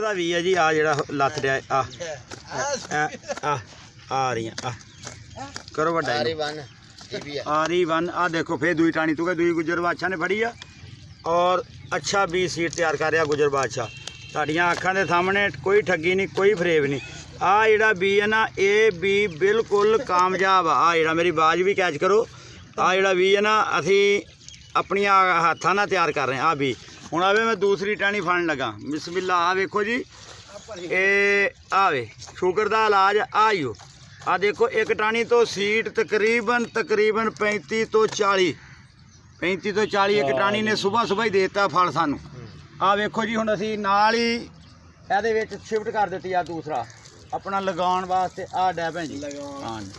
ਦਾ ਵੀ ਹੈ ਜੀ। ਆ ਜਿਹੜਾ ਲੱਤ ਡਿਆ ਆ रही करो वड्डा आरी1 आ देखो फिर दूई टाणी तू दूई गुजर बादशाह ने फड़ी आ और अच्छा भी सीट तैयार कर रहा गुजर बादशाह। साड़ियाँ अखां दे सामने कोई ठगी नहीं कोई फरेब नहीं। आ जिहड़ा बी है ना ये बी बिल्कुल कामयाब आ जिहड़ा मेरी बाज भी कैच करो। आ जिहड़ा बी है ना असी अपनियां हत्थां नाल तैयार कर रहे हैं। आ बी हुण आवे मैं दूसरी टाणी फड़न लगा। बिस्मिल्लाह। आ वेखो जी ये आवे शुगर दा इलाज आइयो। आ देखो एक टाणी तो सीट तकरीबन 35 तो 40 एक टाणी ने सुबह ही देता फल सानू। आ वेखो जी हुण असी नाल ही इहदे विच शिफ्ट कर दित्ती आ दूसरा अपना लगाउण वास्ते। आ डै भैन जी हाँ जी।